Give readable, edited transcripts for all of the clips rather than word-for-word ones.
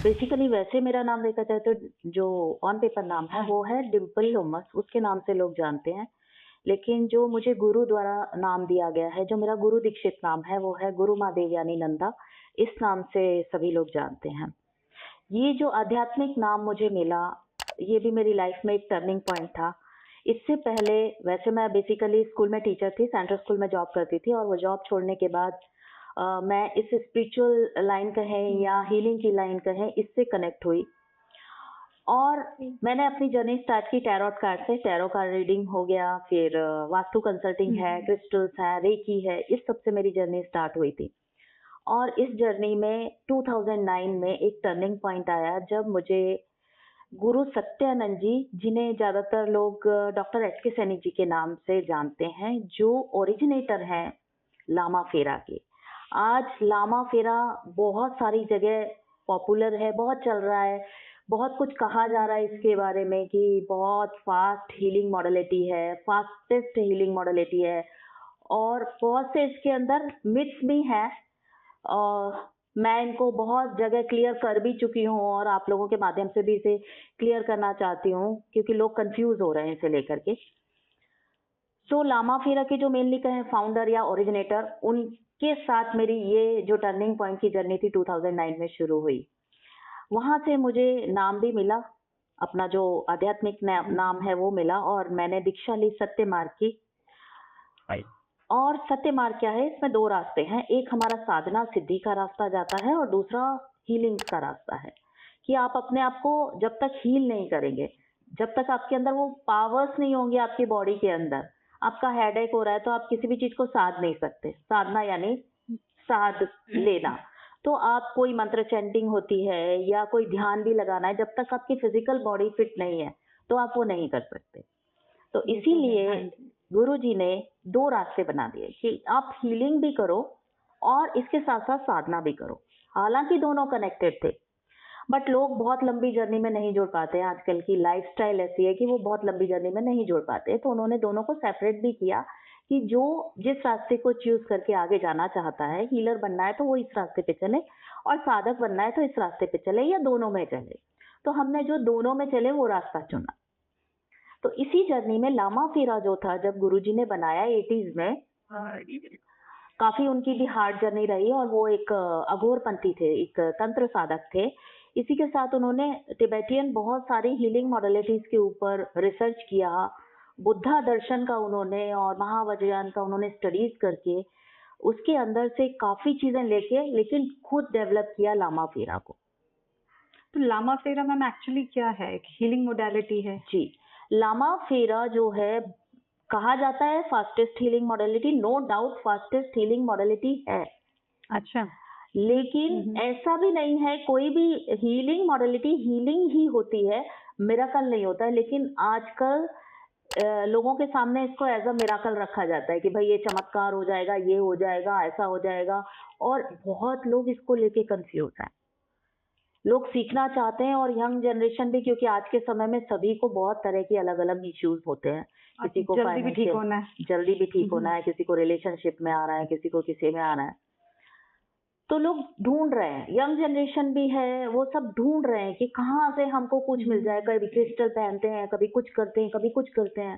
Basically वैसे मेरा नाम देखा जाए तो जो ऑन पेपर नाम है वो है डिम्पल लोमस, उसके नाम से लोग जानते हैं। लेकिन जो मुझे गुरु द्वारा नाम दिया गया है, जो मेरा गुरु दीक्षित नाम है, वो है गुरु माँ देवयानी नंदा। इस नाम से सभी लोग जानते हैं। ये जो आध्यात्मिक नाम मुझे मिला, ये भी मेरी लाइफ में एक टर्निंग पॉइंट था। इससे पहले वैसे मैं बेसिकली स्कूल में टीचर थी, सेंट्रल स्कूल में जॉब करती थी, और वो जॉब छोड़ने के बाद मैं इस स्पिरिचुअल लाइन कहें या हीलिंग की लाइन कहें, इससे कनेक्ट हुई। और मैंने अपनी जर्नी स्टार्ट की टैरोट कार्ड से। टैरो कार्ड रीडिंग हो गया, फिर वास्तु कंसल्टिंग है, क्रिस्टल्स है, रेकी है, इस सब से मेरी जर्नी स्टार्ट हुई थी। और इस जर्नी में 2009 में एक टर्निंग पॉइंट आया जब मुझे गुरु सत्यानंद जी, जिन्हें ज्यादातर लोग डॉक्टर एच के सैनी जी के नाम से जानते हैं, जो ओरिजिनेटर हैं लामा फेरा के। आज लामा फेरा बहुत सारी जगह पॉपुलर है, बहुत चल रहा है, बहुत कुछ कहा जा रहा है इसके बारे में कि बहुत फास्ट हीलिंग मॉडलिटी है, फास्टेस्ट हीलिंग मॉडलिटी है, और बहुत से इसके अंदर मिथ्स भी हैं। और मैं इनको बहुत जगह क्लियर कर भी चुकी हूँ, और आप लोगों के माध्यम से भी इसे क्लियर करना चाहती हूँ, क्योंकि लोग कंफ्यूज हो रहे हैं इसे लेकर के। सो लामा फेरा के जो मेनली कहें फाउंडर या ओरिजिनेटर, उनके साथ मेरी ये जो टर्निंग पॉइंट की जर्नी थी 2009 में शुरू हुई। वहां से मुझे नाम भी मिला, अपना जो आध्यात्मिक नाम है वो मिला, और मैंने दीक्षा ली सत्य मार्ग की। और सत्य मार्ग क्या है, इसमें दो रास्ते हैं। एक हमारा साधना सिद्धि का रास्ता जाता है, और दूसरा हीलिंग का रास्ता है। कि आप अपने आप को जब तक हील नहीं करेंगे, जब तक आपके अंदर वो पावर्स नहीं होंगे आपकी बॉडी के अंदर, आपका हेडेक हो रहा है तो आप किसी भी चीज को साध नहीं सकते। साधना यानी साध लेना। तो आप कोई मंत्र चैंटिंग होती है या कोई ध्यान भी लगाना है, जब तक आपकी फिजिकल बॉडी फिट नहीं है तो आप वो नहीं कर सकते। तो इसीलिए गुरु जी ने दो रास्ते बना दिए कि आप हीलिंग भी करो और इसके साथ साथ साधना भी करो। हालांकि दोनों कनेक्टेड थे, बट लोग बहुत लंबी जर्नी में नहीं जोड़ पाते हैं। आजकल की लाइफस्टाइल ऐसी है कि वो बहुत लंबी जर्नी में नहीं जोड़ पाते, तो उन्होंने दोनों को सेपरेट भी किया कि जो जिस रास्ते को चूज करके आगे जाना चाहता है, हीलर बनना है तो वो इस रास्ते पे चले, और साधक बनना है तो इस रास्ते पे चले, या दोनों में चले। तो हमने जो दोनों में चले वो रास्ता चुना। तो इसी जर्नी में लामा फेरा जो था, जब गुरुजी ने बनाया 80s में, काफी उनकी भी हार्ड जर्नी रही, और वो एक अघोरपंथी थे, एक तंत्र साधक थे। इसी के साथ उन्होंने तिब्बतियन बहुत सारी हीलिंग मॉडलिटीज के ऊपर रिसर्च किया, बुद्धा दर्शन का उन्होंने और महावज्रयान का उन्होंने स्टडीज करके उसके अंदर से काफी चीजें लेके, लेकिन खुद डेवलप किया लामा फेरा को। तो लामा फेरा मैम एक्चुअली क्या है? एक हीलिंग मोडालिटी है? जी, लामा फेरा जो है, कहा जाता है fastest healing modality, no doubt fastest healing modality है। अच्छा। लेकिन ऐसा भी नहीं है, कोई भी हीलिंग मॉडलिटी हीलिंग ही होती है, मिराकल नहीं होता है। लेकिन आजकल लोगों के सामने इसको एज अ मिराकल रखा जाता है कि भाई ये चमत्कार हो जाएगा, ये हो जाएगा, ऐसा हो जाएगा, और बहुत लोग इसको लेके कंफ्यूज हैं। लोग सीखना चाहते हैं, और यंग जनरेशन भी, क्योंकि आज के समय में सभी को बहुत तरह की अलग अलग इश्यूज होते हैं। किसी को जल्दी भी ठीक होना है, जल्दी भी ठीक होना है, किसी को रिलेशनशिप में आ रहा है, किसी को किसी में आ रहा है। तो लोग ढूंढ रहे हैं, यंग जनरेशन भी है, वो सब ढूंढ रहे हैं कि कहाँ से हमको कुछ मिल जाए। कभी क्रिस्टल पहनते हैं, कभी कुछ करते हैं, कभी कुछ करते हैं,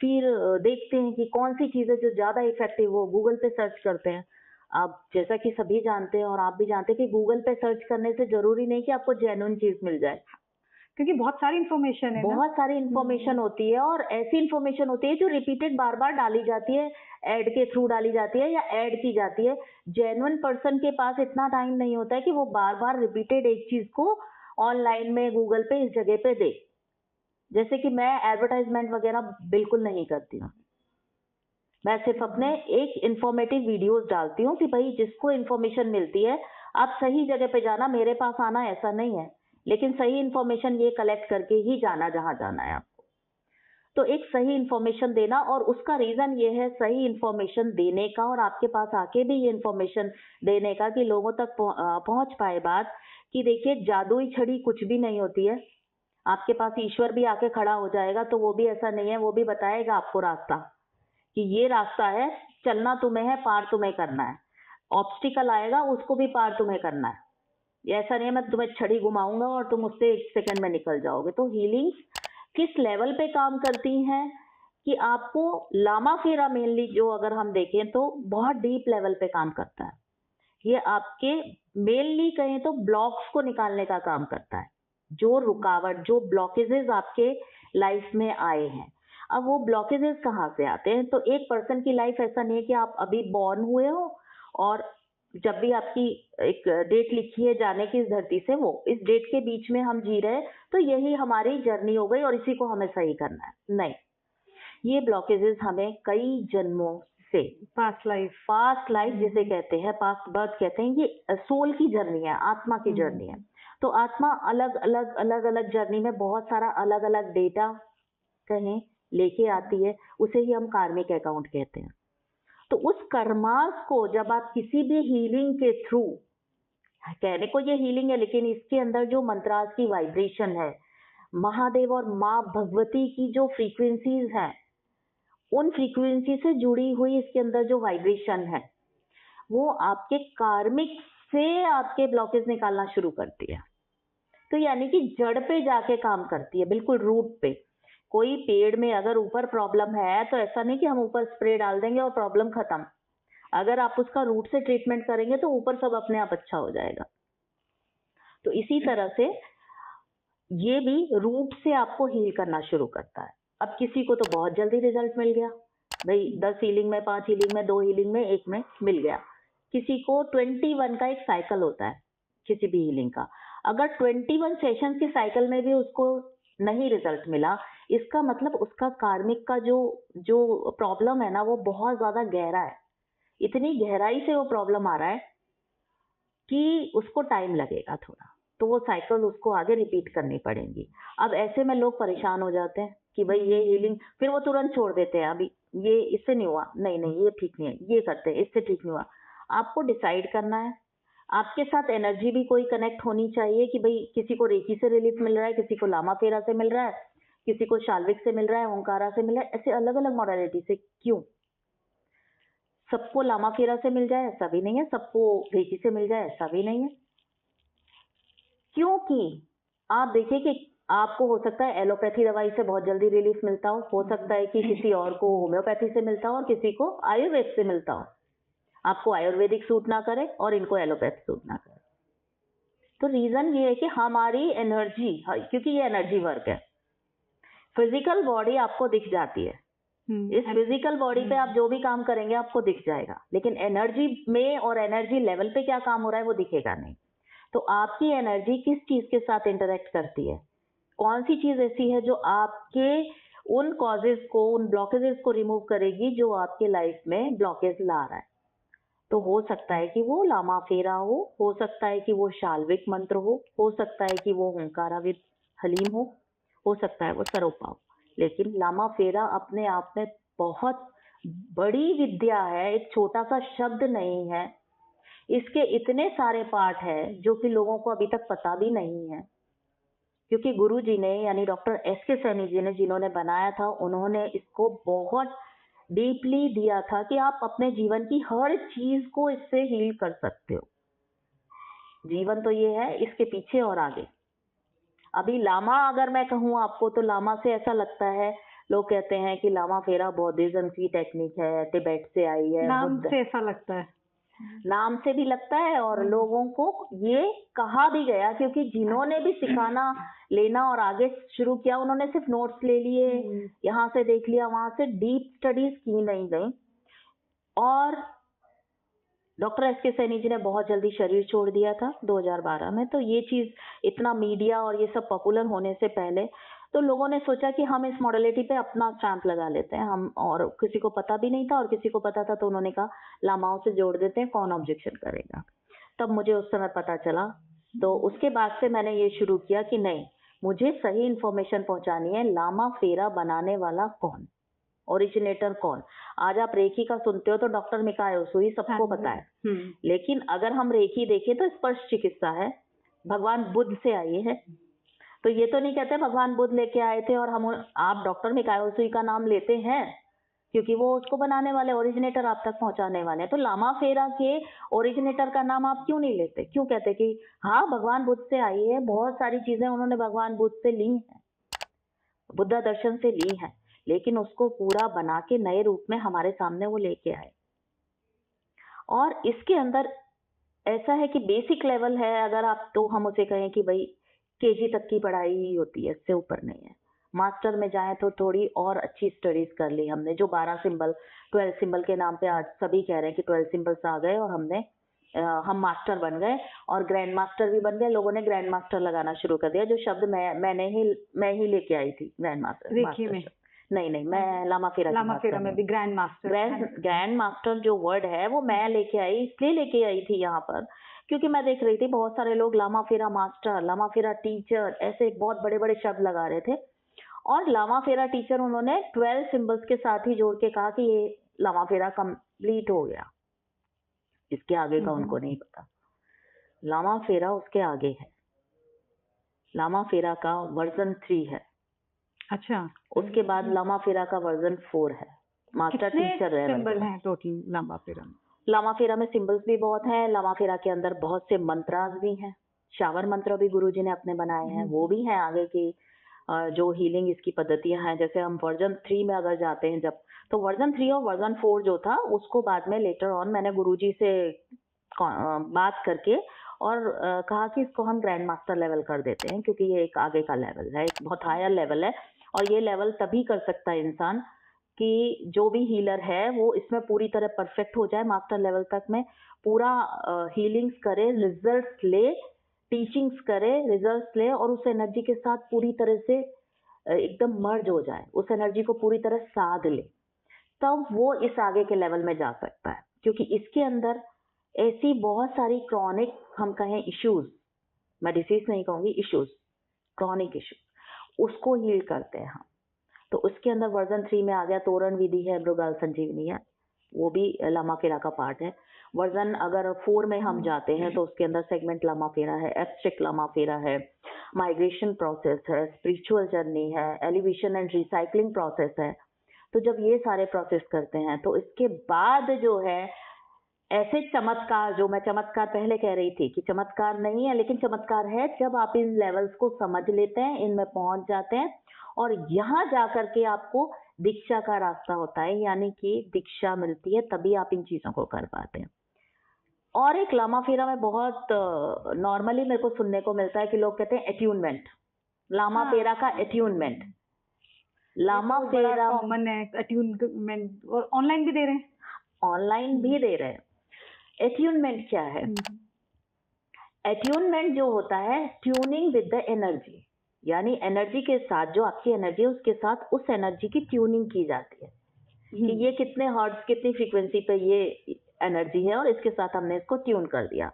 फिर देखते हैं कि कौन सी चीज है जो ज्यादा इफेक्टिव हो, गूगल पे सर्च करते हैं। अब जैसा कि सभी जानते हैं और आप भी जानते हैं कि गूगल पे सर्च करने से जरूरी नहीं कि आपको जेन्युइन चीज मिल जाए, क्योंकि बहुत सारी इन्फॉर्मेशन है, बहुत सारी इन्फॉर्मेशन होती है, और ऐसी इन्फॉर्मेशन होती है जो रिपीटेड बार बार डाली जाती है, एड के थ्रू डाली जाती है या ऐड की जाती है। जेन्युइन पर्सन के पास इतना टाइम नहीं होता है कि वो बार बार रिपीटेड एक चीज को ऑनलाइन में, गूगल पे, इस जगह पे दे। जैसे कि मैं एडवर्टाइजमेंट वगैरह बिल्कुल नहीं करती हूँ, मैं सिर्फ अपने एक इंफॉर्मेटिव वीडियोस डालती हूँ कि भाई जिसको इन्फॉर्मेशन मिलती है आप सही जगह पे जाना, मेरे पास आना ऐसा नहीं है, लेकिन सही इन्फॉर्मेशन ये कलेक्ट करके ही जाना जहां जाना है आपको। तो एक सही इन्फॉर्मेशन देना, और उसका रीजन ये है सही इन्फॉर्मेशन देने का, और आपके पास आके भी ये इन्फॉर्मेशन देने का कि लोगों तक पहुंच पाए बात कि देखिए जादुई छड़ी कुछ भी नहीं होती है। आपके पास ईश्वर भी आके खड़ा हो जाएगा तो वो भी ऐसा नहीं है, वो भी बताएगा आपको रास्ता कि ये रास्ता है, चलना तुम्हें है, पार तुम्हें करना है। ऑब्स्टिकल आएगा उसको भी पार तुम्हें करना है। ये ऐसा नहीं है मैं तुम्हें छड़ी घुमाऊंगा और तुम उससे 1 सेकंड में निकल जाओगे। तो हीलिंग किस लेवल पे काम करती हैं कि आपको लामा फेरा मेनली जो अगर हम देखें तो बहुत डीप लेवल पे काम करता है। ये आपके मेनली कहें तो ब्लॉक्स को निकालने का काम करता है, जो रुकावट जो ब्लॉकेजेस आपके लाइफ में आए हैं। अब वो ब्लॉकेजेस कहाँ से आते हैं? तो एक पर्सन की लाइफ ऐसा नहीं है कि आप अभी बॉर्न हुए हो और जब भी आपकी एक डेट लिखी है जाने की इस धरती से, वो इस डेट के बीच में हम जी रहे हैं तो यही हमारी जर्नी हो गई और इसी को हमें सही करना है। नहीं, ये ब्लॉकेजेस हमें कई जन्मों से पास्ट लाइफ जिसे कहते हैं, पास्ट बर्थ कहते हैं, ये सोल की जर्नी है, आत्मा की जर्नी है। तो आत्मा अलग अलग जर्नी में बहुत सारा अलग अलग डेटा कहें लेके आती है, उसे ही हम कार्मिक अकाउंट कहते हैं। तो उस कर्मास को जब आप किसी भी हीलिंग के थ्रू, कहने को ये हीलिंग है लेकिन इसके अंदर जो मंत्रास की वाइब्रेशन है, महादेव और माँ भगवती की जो फ्रीक्वेंसीज हैं, उन फ्रीक्वेंसी से जुड़ी हुई इसके अंदर जो वाइब्रेशन है, वो आपके कार्मिक से आपके ब्लॉकेज निकालना शुरू करती है। तो यानी कि जड़ पे जाके काम करती है, बिल्कुल रूट पे। कोई पेड़ में अगर ऊपर प्रॉब्लम है तो ऐसा नहीं कि हम ऊपर स्प्रे डाल देंगे और प्रॉब्लम खत्म। अगर आप उसका रूट से ट्रीटमेंट करेंगे तो ऊपर सब अपने आप अच्छा हो जाएगा। तो इसी तरह से ये भी रूट से आपको हील करना शुरू करता है। अब किसी को तो बहुत जल्दी रिजल्ट मिल गया, भाई 10 हीलिंग में, 5 हीलिंग में, 2 हीलिंग में, 1 में मिल गया। किसी को 21 का एक साइकिल होता है किसी भी हीलिंग का। अगर 21 सेशन के साइकिल में भी उसको नहीं रिजल्ट मिला, इसका मतलब उसका कार्मिक का जो प्रॉब्लम है ना, वो बहुत ज्यादा गहरा है। इतनी गहराई से वो प्रॉब्लम आ रहा है कि उसको टाइम लगेगा थोड़ा, तो वो साइकिल उसको आगे रिपीट करनी पड़ेगी। अब ऐसे में लोग परेशान हो जाते हैं कि भाई ये हीलिंग, फिर वो तुरंत छोड़ देते हैं, अभी ये इससे नहीं हुआ, नहीं ये ठीक नहीं है, ये करते हैं, इससे ठीक नहीं हुआ। आपको डिसाइड करना है, आपके साथ एनर्जी भी कोई कनेक्ट होनी चाहिए कि भाई किसी को रेकी से रिलीफ मिल रहा है, किसी को लामा फेरा से मिल रहा है, किसी को शाल्विक से मिल रहा है, ओंकारा से मिल रहा है, ऐसे अलग अलग मॉडलिटी से। क्यों सबको लामा फेरा से मिल जाए ऐसा भी नहीं है, सबको रेकी से मिल जाए ऐसा भी नहीं है। क्योंकि आप देखिए कि आपको हो सकता है एलोपैथी दवाई से बहुत जल्दी रिलीफ मिलता हो सकता है कि किसी और को होम्योपैथी से मिलता हो और किसी को आयुर्वेद से मिलता हो। आपको आयुर्वेदिक सूट ना करे और इनको एलोपैथी सूट ना करे। तो रीजन ये है कि हमारी एनर्जी, क्योंकि ये एनर्जी वर्क है, फिजिकल बॉडी आपको दिख जाती है, इस फिजिकल बॉडी पे आप जो भी काम करेंगे आपको दिख जाएगा, लेकिन एनर्जी में और एनर्जी लेवल पे क्या काम हो रहा है वो दिखेगा नहीं। तो आपकी एनर्जी किस चीज के साथ इंटरेक्ट करती है, कौन सी चीज ऐसी है जो आपके उन कॉजेज को, उन ब्लॉकेजेस को रिमूव करेगी जो आपके लाइफ में ब्लॉकेज ला रहा है। तो हो सकता है कि वो लामा फेरा हो सकता है कि वो शाल्विक मंत्र हो सकता है कि वो ओंकारा विद हलीम हो सकता है वो सरोपा हो। लेकिन लामा फेरा अपने आप में बहुत बड़ी विद्या है, एक छोटा सा शब्द नहीं है। इसके इतने सारे पार्ट है जो कि लोगों को अभी तक पता भी नहीं है, क्योंकि गुरु जी ने यानी डॉक्टर एस.के. सैनी जी ने जिन्होंने बनाया था, उन्होंने इसको बहुत डीपली दिया था कि आप अपने जीवन की हर चीज को इससे हील कर सकते हो। जीवन तो ये है, इसके पीछे और आगे। अभी लामा अगर मैं कहूँ आपको तो लामा से ऐसा लगता है, लोग कहते हैं कि लामा फेरा बौद्धिज्म की टेक्निक है, तिब्बत से आई है, नाम से ऐसा लगता है, नाम से भी लगता है और लोगों को ये कहा भी गया, क्योंकि जिन्होंने भी सिखाना लेना और आगे शुरू किया उन्होंने सिर्फ नोट्स ले लिए, यहाँ से देख लिया, वहां से डीप स्टडीज की नहीं गई। और डॉक्टर एस.के. सैनी जी ने बहुत जल्दी शरीर छोड़ दिया था 2012 में। तो ये चीज इतना मीडिया और ये सब पॉपुलर होने से पहले तो लोगों ने सोचा कि हम इस मॉडलिटी पे अपना स्टैंप लगा लेते हैं हम, और किसी को पता भी नहीं था और किसी को पता था तो उन्होंने कहा लामाओं से जोड़ देते हैं, कौन ऑब्जेक्शन करेगा। तब मुझे उस समय पता चला, तो उसके बाद से मैंने ये शुरू किया कि नहीं, मुझे सही इन्फॉर्मेशन पहुंचानी है। लामा फेरा बनाने वाला कौन, ओरिजिनेटर कौन। आज आप रेकी का सुनते हो तो डॉक्टर मिकाई ओसुई सबको पता है, लेकिन अगर हम रेकी देखें तो स्पर्श चिकित्सा है, भगवान बुद्ध से आई है। तो ये तो नहीं कहते भगवान बुद्ध लेके आए थे और हम, आप डॉक्टर मिकाई ओसुई का नाम लेते हैं क्योंकि वो उसको बनाने वाले ओरिजिनेटर आप तक पहुंचाने वाले हैं। तो लामा फेरा के ओरिजिनेटर का नाम आप क्यों नहीं लेते? क्यों कहते कि हाँ भगवान बुद्ध से आई है, बहुत सारी चीजें उन्होंने भगवान बुद्ध से ली हैं, बुद्धा दर्शन से ली हैं, लेकिन उसको पूरा बना के नए रूप में हमारे सामने वो लेके आए। और इसके अंदर ऐसा है कि बेसिक लेवल है, अगर आप तो हम उसे कहें कि भाई केजी तक की पढ़ाई ही होती है, इससे ऊपर नहीं है। मास्टर में जाए तो थोड़ी और अच्छी स्टडीज कर ली हमने, जो 12 सिंबल 12 सिंबल के नाम पे आज सभी कह रहे हैं कि 12 सिंबल्स आ गए और हम मास्टर बन गए और ग्रैंड मास्टर भी बन गए। लोगों ने ग्रैंड मास्टर लगाना शुरू कर दिया, जो शब्द मैं ही लेके आई थी, ग्रैंड मास्टर। रेकी में नहीं, मैं लामा फेरा की लामा बात फेरा कर में रही भी ग्रैंड मास्टर ग्रैंड मास्टर जो वर्ड है वो मैं लेके आई, इसलिए लेके आई थी यहाँ पर क्योंकि मैं देख रही थी बहुत सारे लोग लामा फेरा मास्टर, लामा फेरा टीचर, ऐसे बहुत बड़े बड़े शब्द लगा रहे थे। और लामा फेरा टीचर उन्होंने 12 सिंबल्स के साथ ही जोड़ के कहा कि ये लामा फेरा कंप्लीट हो गया। इसके आगे का उनको नहीं पता। लामा फेरा उसके आगे है, लामा फेरा का वर्जन 3 है। अच्छा, उसके बाद लामा फेरा का वर्जन 4 है, मास्टर टीचर सिंबल हैं टोटल लामा फेरा में? लामा फेरा में सिंबल्स भी बहुत हैं। लामा फेरा के अंदर बहुत से मंत्रास भी हैं, शावर मंत्र भी गुरुजी ने अपने बनाए हैं, वो भी हैं। आगे की जो हीलिंग इसकी पद्धतियां हैं, जैसे हम वर्जन 3 में अगर जाते हैं जब, तो वर्जन 3 और वर्जन 4 जो था उसको बाद में लेटर ऑन मैंने गुरुजी से बात करके और कहा कि इसको हम ग्रैंड मास्टर लेवल कर देते हैं, क्योंकि ये एक आगे का लेवल है, एक बहुत हायर लेवल है। और ये लेवल तभी कर सकता है इंसान कि जो भी हीलर है वो इसमें पूरी तरह परफेक्ट हो जाए, मास्टर लेवल तक में पूरा हीलिंग्स करे, रिजल्ट्स ले, टीचिंग्स करे, रिजल्ट्स ले और उस एनर्जी के साथ पूरी तरह से एकदम मर्ज हो जाए, उस एनर्जी को पूरी तरह साध ले, तब वो इस आगे के लेवल में जा सकता है। क्योंकि इसके अंदर ऐसी बहुत सारी क्रॉनिक, हम कहें इश्यूज, मैं डिसीज नहीं कहूंगी, इश्यूज, क्रॉनिक इश्यूज, उसको हील करते हैं हम। तो उसके अंदर वर्जन 3 में आ गया तोरण विधि है, मृगाल संजीवनी है, वो भी लामा फेरा का पार्ट है। वर्जन अगर 4 में हम जाते हैं तो उसके अंदर सेगमेंट लामा फेरा है, एब्स्ट्रैक्ट लामा फेरा है, माइग्रेशन प्रोसेस है, स्पिरिचुअल जर्नी है, एलिवेशन एंड रिसाइकलिंग प्रोसेस है। तो जब ये सारे प्रोसेस करते हैं तो इसके बाद जो है ऐसे चमत्कार, जो मैं चमत्कार पहले कह रही थी कि चमत्कार नहीं है, लेकिन चमत्कार है जब आप इन लेवल्स को समझ लेते हैं, इनमें पहुंच जाते हैं और यहाँ जाकर के आपको दीक्षा का रास्ता होता है, यानी कि दीक्षा मिलती है, तभी आप इन चीजों को कर पाते हैं। और एक लामा फेरा में बहुत नॉर्मली मेरे को सुनने को मिलता है कि लोग कहते हैं एट्यूनमेंट, लामा फेरा का एट्यूनमेंट। लामा फेरा कॉमन है अट्यूनमेंट, और ऑनलाइन भी दे रहे हैं, ऑनलाइन भी दे रहे हैं। एट्यूनमेंट क्या है? एट्यूनमेंट जो होता है, ट्यूनिंग विद द एनर्जी, यानी एनर्जी के साथ, जो आपकी एनर्जी है उसके साथ उस एनर्जी की ट्यूनिंग की जाती है कि ये कितने हर्ट्ज, कितनी फ्रीक्वेंसी पे ये एनर्जी है और इसके साथ हमने इसको ट्यून कर दिया।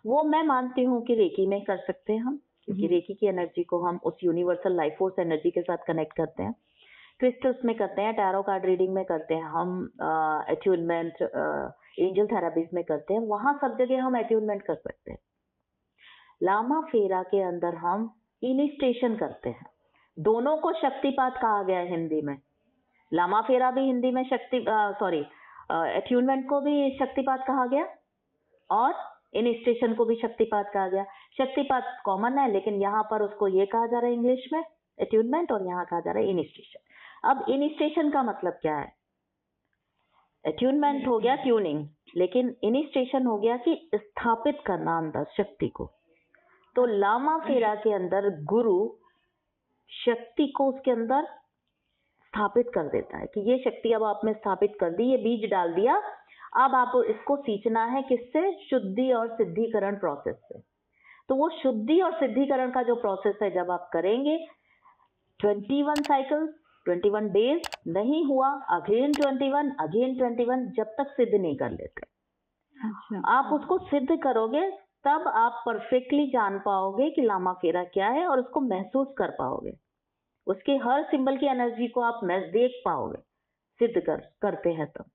वो मैं मानती हूँ कि रेकी में कर सकते हैं हम, क्योंकि रेकी की एनर्जी को हम उस यूनिवर्सल लाइफ फोर्स एनर्जी के साथ कनेक्ट करते हैं। क्रिस्टल्स में करते हैं, टैरो कार्ड रीडिंग में करते हैं हम, एट्यूनमेंट एंजल थेरेपीज में करते हैं, वहां सब जगह हम एट्यूनमेंट कर सकते हैं। लामा फेरा के अंदर हम इनिस्टेशन करते हैं। दोनों को शक्तिपात कहा गया है हिंदी में। लामा फेरा भी हिंदी में एट्यूनमेंट को भी शक्तिपात कहा गया और इनिस्टेशन को भी शक्तिपात कहा गया। शक्तिपात कॉमन है, लेकिन यहाँ पर उसको ये कहा जा रहा है इंग्लिश में एट्यूनमेंट, और यहाँ कहा जा रहा है इनिस्टेशन। अब इनिस्टेशन का मतलब क्या है? एट्यूनमेंट हो गया ट्यूनिंग, लेकिन इनिस्टेशन हो गया कि स्थापित करना अंदर शक्ति को। तो लामा फेरा के अंदर गुरु शक्ति को उसके अंदर स्थापित कर देता है कि ये शक्ति अब आप में स्थापित कर दी, ये बीज डाल दिया, अब आप इसको सींचना है किससे? शुद्धि और सिद्धिकरण प्रोसेस से। तो वो शुद्धि और सिद्धिकरण का जो प्रोसेस है जब आप करेंगे, 21 साइकिल, 21 डेज, नहीं हुआ अगेन 21, जब तक सिद्ध नहीं कर लेते। अच्छा, आप उसको सिद्ध करोगे तब आप परफेक्टली जान पाओगे कि लामा फेरा क्या है और उसको महसूस कर पाओगे, उसके हर सिंबल की एनर्जी को आप देख पाओगे, सिद्ध करते हैं तब।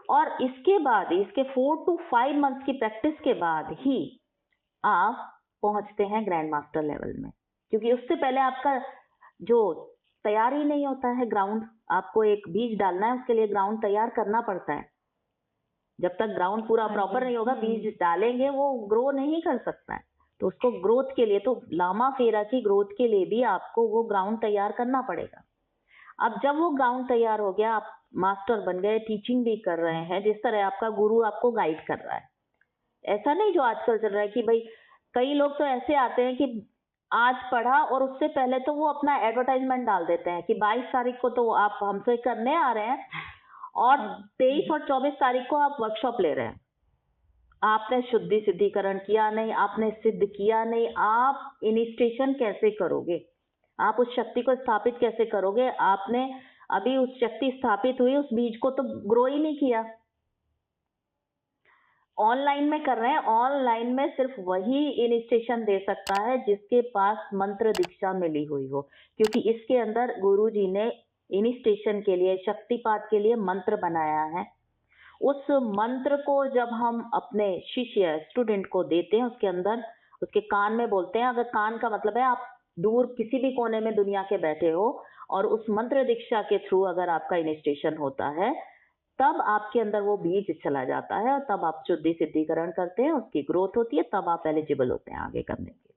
और इसके बाद, इसके 4 to 5 मंथ्स की प्रैक्टिस के बाद ही आप पहुंचते हैं ग्रैंड मास्टर लेवल में, क्योंकि उससे पहले आपका जो तैयार ही नहीं होता है ग्राउंड। आपको एक बीज डालना है, उसके लिए ग्राउंड तैयार करना पड़ता है। जब तक ग्राउंड पूरा हाँ प्रॉपर जी। नहीं होगा, बीज डालेंगे वो ग्रो नहीं कर सकता है। तो उसको ग्रोथ के लिए, तो लामा फेरा की ग्रोथ के लिए भी आपको वो ग्राउंड तैयार करना पड़ेगा। अब जब वो ग्राउंड तैयार हो गया, आप मास्टर बन गए, टीचिंग भी कर रहे हैं, जिस तरह आपका गुरु आपको गाइड कर रहा है। ऐसा नहीं जो आजकल चल रहा है कि भाई कई लोग तो ऐसे आते हैं कि आज पढ़ा और उससे पहले तो वो अपना एडवर्टाइजमेंट डाल देते हैं कि 22 तारीख को तो आप हमसे करने आ रहे हैं और 23 और 24 तारीख को आप वर्कशॉप ले रहे हैं। आपने शुद्धि सिद्धिकरण किया नहीं, आपने सिद्ध किया नहीं, आप इनिस्ट्रेशन कैसे करोगे? आप उस शक्ति को स्थापित कैसे करोगे? आपने अभी उस शक्ति स्थापित हुई, उस बीज को तो ग्रो ही नहीं किया। ऑनलाइन में कर रहे हैं, ऑनलाइन में सिर्फ वही इनिस्ट्रेशन दे सकता है जिसके पास मंत्र दीक्षा मिली हुई हो, क्योंकि इसके अंदर गुरुजी ने इनिस्ट्रेशन के लिए, शक्तिपात के लिए मंत्र बनाया है। उस मंत्र को जब हम अपने शिष्य स्टूडेंट को देते हैं, उसके अंदर उसके कान में बोलते हैं। अगर कान का मतलब है आप दूर किसी भी कोने में दुनिया के बैठे हो और उस मंत्र दीक्षा के थ्रू अगर आपका इनिस्ट्रेशन होता है, तब आपके अंदर वो बीज चला जाता है और तब आप शुद्धि सिद्धिकरण करते हैं, उसकी ग्रोथ होती है, तब आप एलिजिबल होते हैं आगे करने के लिए।